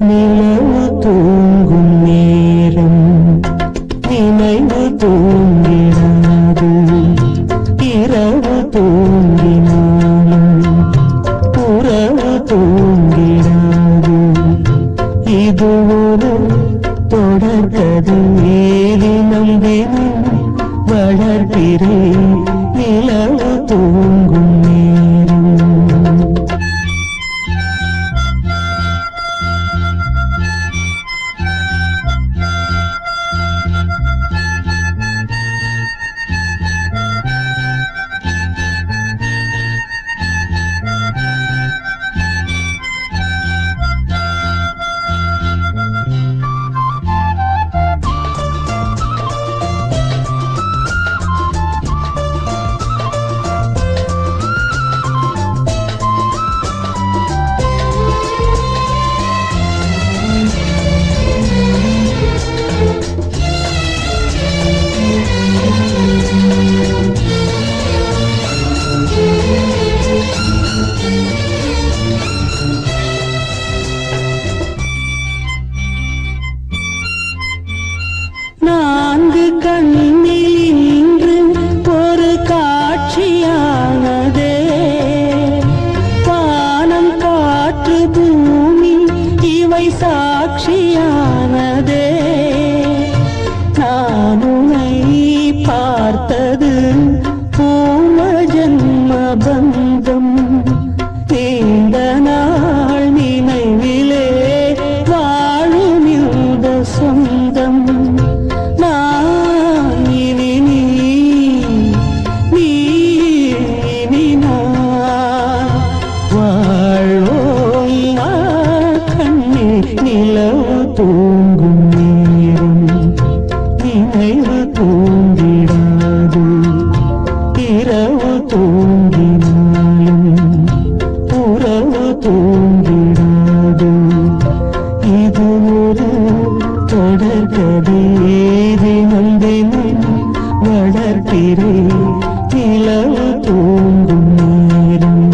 நிலவு தூங்கும் நேரம் நினைவு தூங்கிடாது. இரவு தூங்கினாலும் உறவு தூங்கிடாது. இது ஒரு தொடர்கதை. தினம் தினம் வளர்கிறேன் நிலவு தூங்கும் நேரம். நான்கு கண்ணில் இன்று ஒரு காட்சியானதே. வானம் காற்று பூமி இவை சாட்சியானதே. நான் உன்னை பார்த்தது பூம ஜன்ம பந்தம். நீண்ட நாள் நினைவிலே வாழும் இந்த சொந்தம். நிலவு தூங்கும் நேரம் நினைவு தூங்கிடாது. இரவு தூங்கினாலும் உறவு தூங்கிடாது. இது ஒரு தொடர்கதை. தினம் தினம் வளர்க்கிறேன் நிலவு தூங்கும் நேரம்.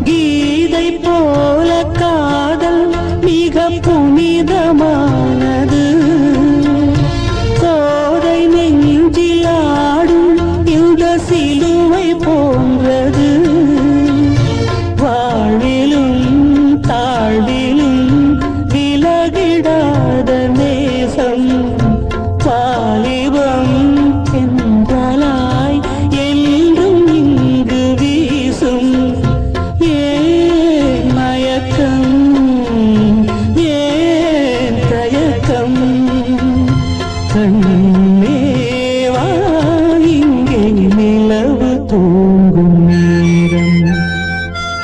கீதை போல காதல் மிக புனிதமானது. கோதை நெஞ்சில் ஆடும் இந்த சிலுவை போன்றது. வாழ்விலும் தாழ்விலும் விலகிடாத நேசம். வாலிபம் என்றலாய் என்றும் இங்கு வீசும். ஏன் மயக்கம் ஏன் தயக்கம். கண்ணேவா இங்கே நிலவு தூங்கும் நேரம்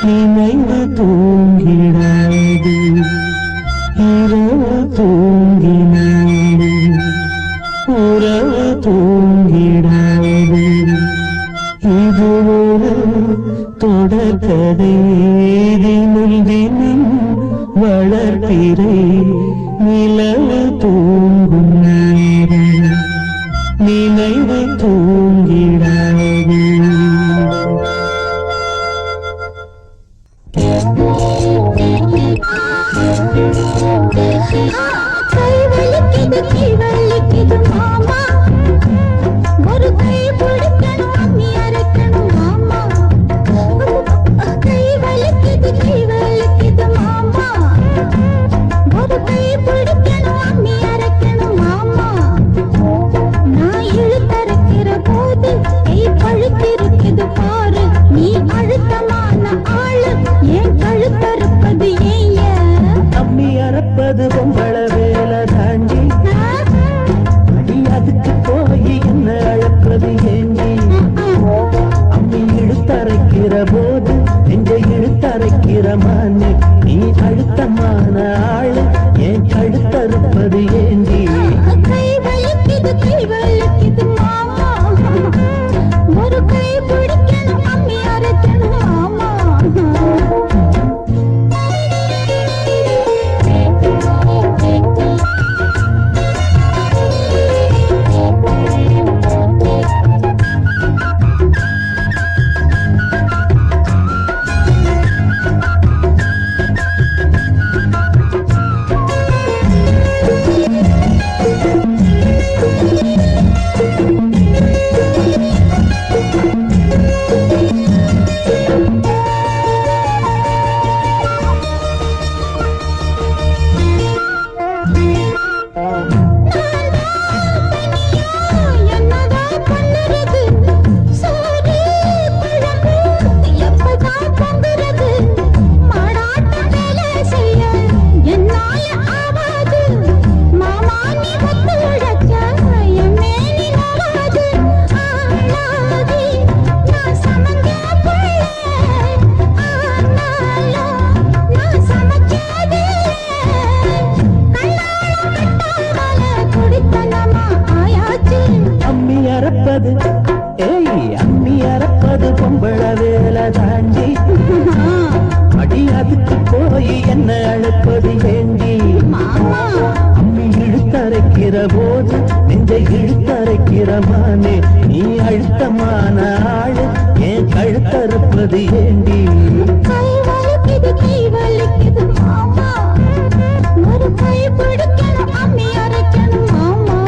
நினைவு தூங்கிடாது. இரவு தூங்கினாலும் உறவு தூங்கிடாது. இது ஒரு தொடர்கதை. தினம் தினம் வளர்க்கிறேன் நிலவு தூங்கும் நேரம் நினைவு தூங்கிடாது. கை வலிக்குது கை வலிக்குது மாமா. ஒரு கை பிடிக்கணும் அம்மி அரைக்கணும் மாமா. கை வலிக்குது மாமா. ஒரு கை பிடிக்கணும் அம்மி அரைக்கணும் மாமா. நான் இழுத்தரைக்கிற போது வலிக்குது மாமா ஒரு கை பிடிக்கணும் அம்மி அரைக்கணும் மாமா என்னதான் பண்ணுறது சோறு குழம்பு எப்பதான் பொங்குறது மாடாட்டம் வேலை செய்ய என்னால ஆவாது மாமா நீ ஒத்து உழைச்சா என் மேனி நோவாது ஆளாகி நான் சமைஞ்ச பிள்ளை ஆனாலும் நான் சமைச்சது குடித்தனமா ஆயாச்சு அம்மி அறப்பது அம்மி அறப்பது பொம்பள வேலை தாண்டி அடி அதுக்கு போய் என்ன அழைப்பது ஏண்டி மாமா அம்மி இழுத்தரைக்கிற போது நெஞ்சை இழுத்தரைக்கிற மானே நீ அழுத்தமான ஆளு ஏன் கழுத்தறுப்பது ஏண்டி கை வலிக்குது கை வலிக்குது மாமா ஒரு கை பிடிக்கணும் அம்மி அரைக்கணும் மாமா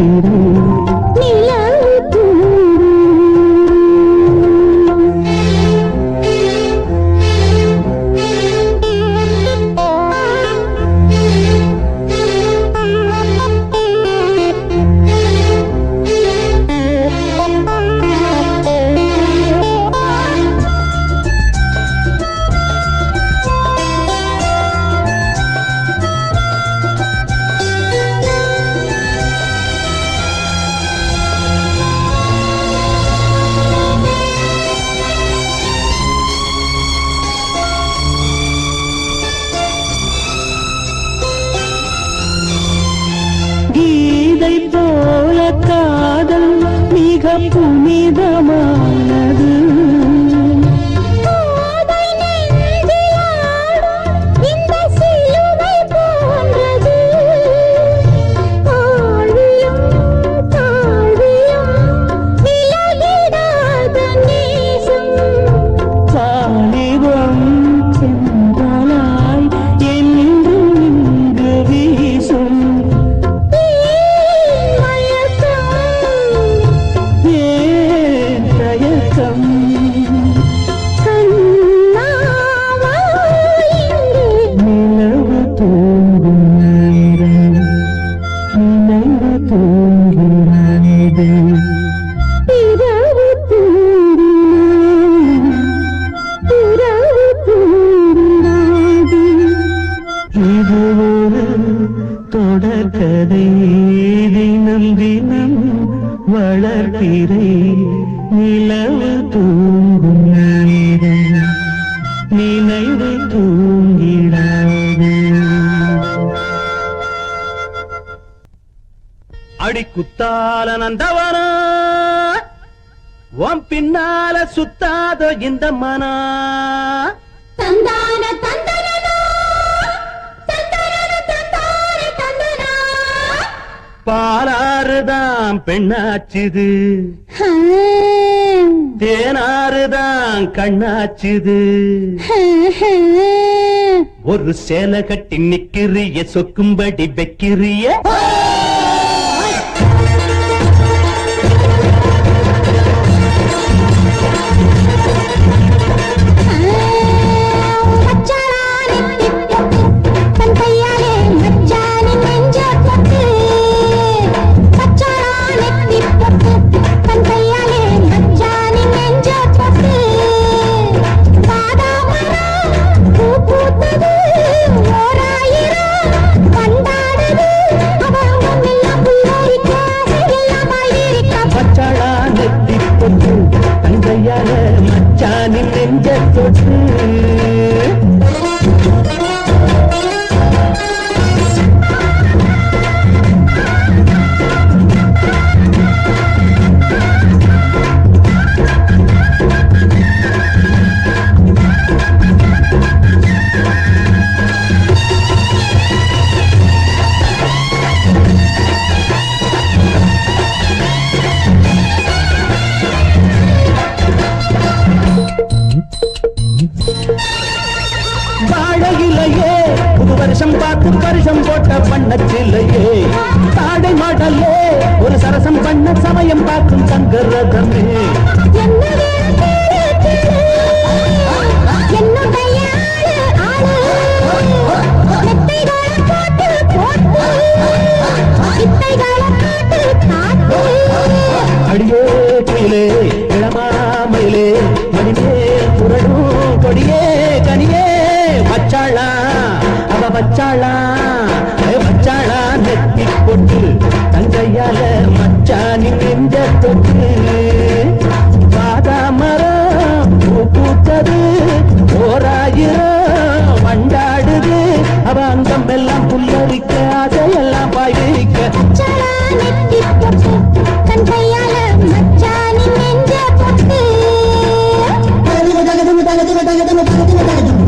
நிலவு கீதை போல காதல் மிக புனிதமானது. கோதை நெஞ்சிலாடும் இந்த சிலுவை போன்றது. ஆழியும் தாழ்வியும் விலகிடாத நேசம். வாலிபம் சென்றலாய் என்றும் இங்கு வீசும். ஏன் தயக்கம்? நிலவு தூங்கும் நேரம் நினைவு தூங்கிறது. இது ஒரு தொடர்கதை, தினம் தினம் வளர்ப்பிறை. நிலவு தூங்கும் நேரம் நினைவு தூங்கிடாது. அடி குத்தால நந்தவனா உன் பின்னால சுத்தாத இந்த மனா. தந்தான தந்தனா தந்தன தந்தான தந்தனா. பாலாறுதான் பெண்ணாச்சுது, தேனாறுதான் கண்ணாச்சுது. ஒரு சேலை கட்டி நிக்கிறிய சொக்கும்படி வைக்கிறிய. தங்கையால மச்சானின் நெஞ்ச தொட்டு. வாழையிலையே புது வருஷம் பார்த்து வருஷம் போட்ட பண்ணச்சிலையே. தாடை மாடலே ஒரு சரசம் பண்ண சமயம் பார்க்கும் சங்கரதமே. அடியே குயிலே இளமாமயிலே மணிமே புரடும் கொடியே கனியே. வச்சாளா அவ வச்சாளா வச்சாளா நெத்தி கொட்டு. தங்கையால மச்சானின் நெஞ்ச தொட்டு. பாதாமரம் பூ பூத்தது ஓராயிரம் வண்டாடுது. அவ அங்கம் எல்லாம் புல்லரிக்க அதையெல்லாம் பாய்விக்க. கண்கையால மச்சானின் நெஞ்ச தொட்டு. தகதும் தகதும் தகதும் தகதும் தகதும்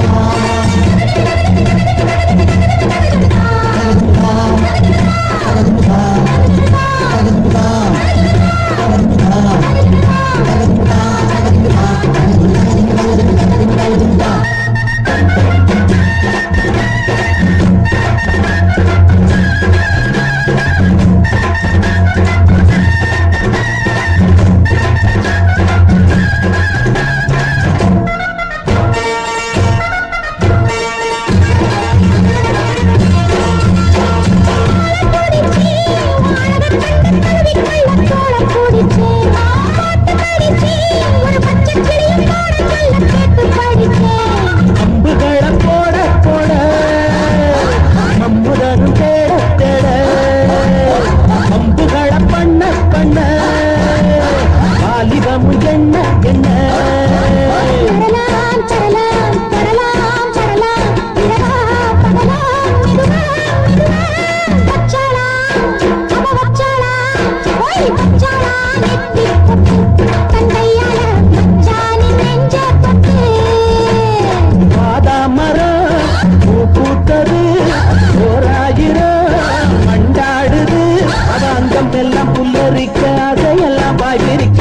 அவ அங்கம் எல்லாம் புல்லரிக்க அதையெல்லாம் பாய்விரிக்க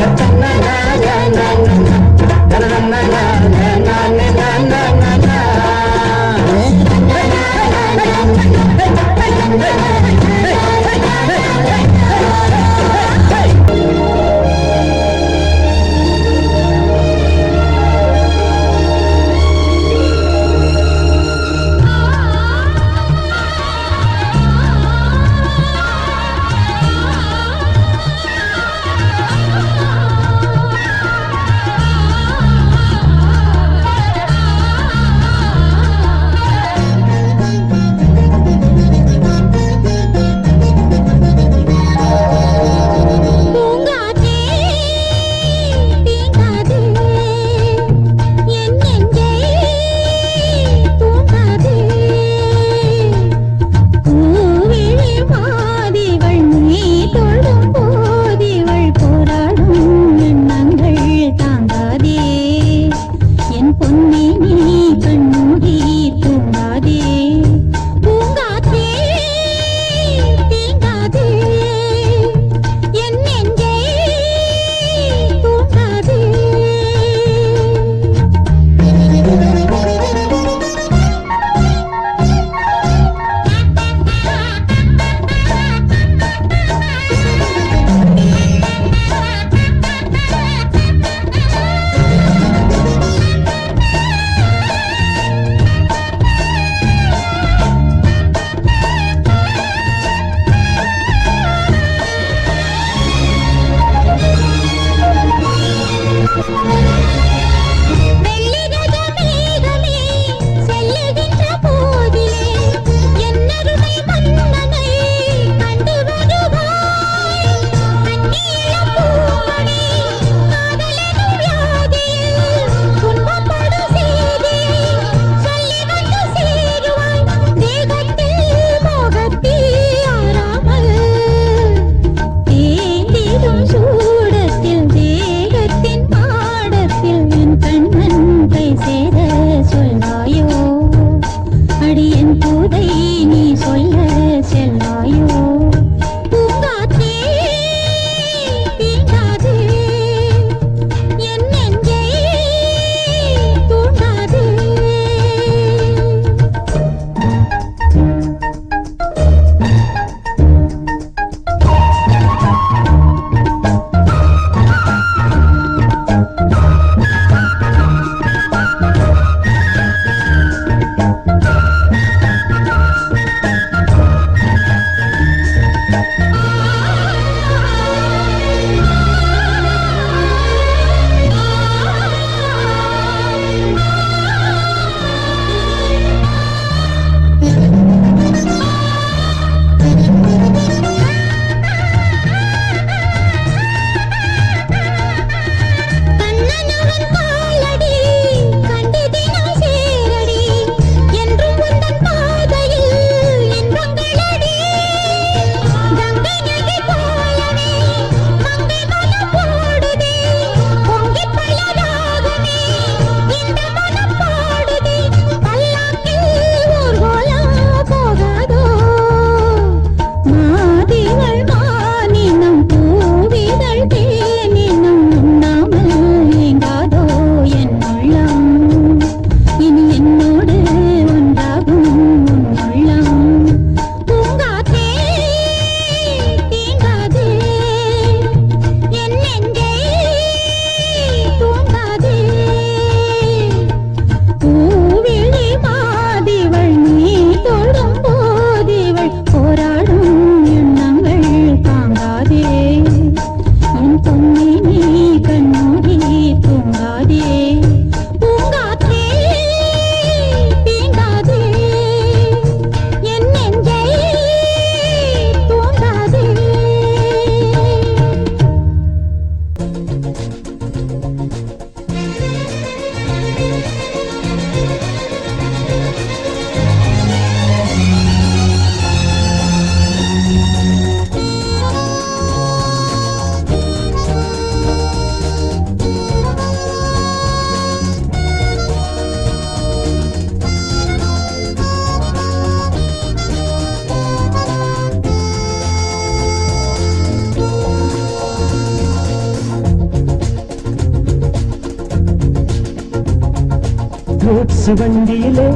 கூட்ஸ் வண்டியிலே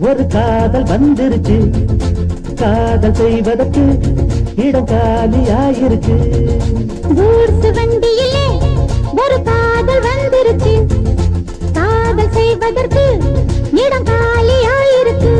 ஒரு காதல் வந்துருச்சு காதல் செய்வதற்கு இடம் காலியாயிருக்கு கூட்ஸ் வண்டியிலே ஒரு காதல் வந்துருச்சு காதல் செய்வதற்கு இடம் காலியாயிருக்கு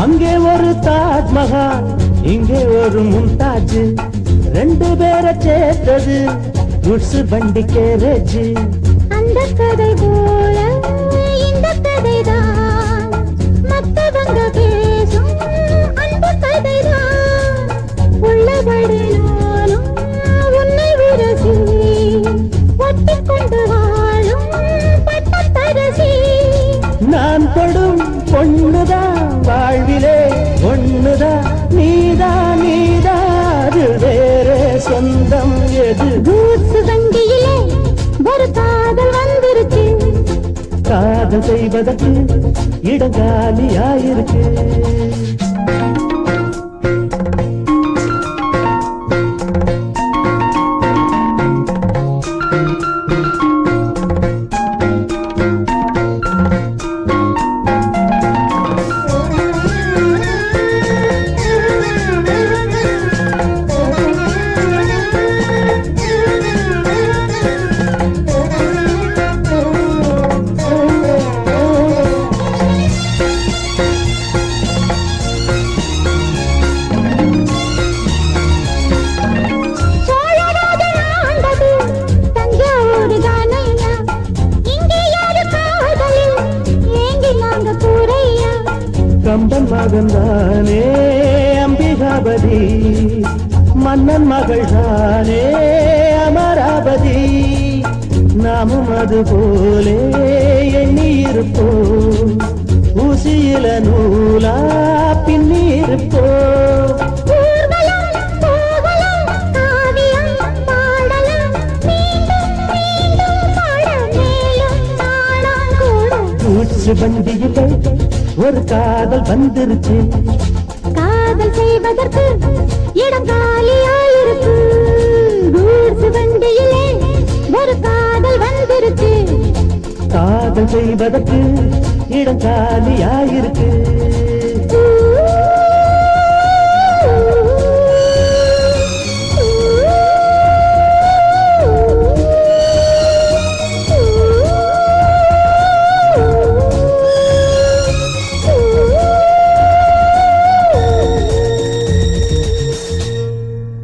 அங்கே ஒரு தாஜ்மஹால் இங்கே ஒரு மும்தாஜ் ரெண்டு பேரை சேர்த்தது குட்ஸ் வண்டி கேரேஜ் அந்த கதை போல இந்த கதைதான் மத்தவங்க பேசும் அந்த கதைதான் உள்ளபடி நானும் உன்னை விரசி ஒட்டிக்கொண்டு வாழும் பட்டத்தரசி நான் தொடும் பொண்ணுதான் வாழ்விலே ஒண்ணுதான் நீதான் அது வேறே சொந்தம் எது கூட்ஸ் வண்டியிலே ஒரு காதல் வந்துருச்சு காதல் செய்வதற்கு இடம் காலியாயிருக்கு கம்பன் மகன்தானே அம்பிகாபதி மன்னன் மகள் தானே அமராவதி நாமும் அது போலே எண்ணி இருப்போம் ஊசியில நூலா பின்னி இருப்போம் கூட்ஸ் வண்டியிலே ஒரு காதல் வந்துருச்சு காதல் செய்வதற்கு இடம் காலியாயிருக்கு கூட்ஸ் வண்டியிலே ஒரு காதல் வந்துருச்சு காதல் செய்வதற்கு இடம் காலியாயிருக்கு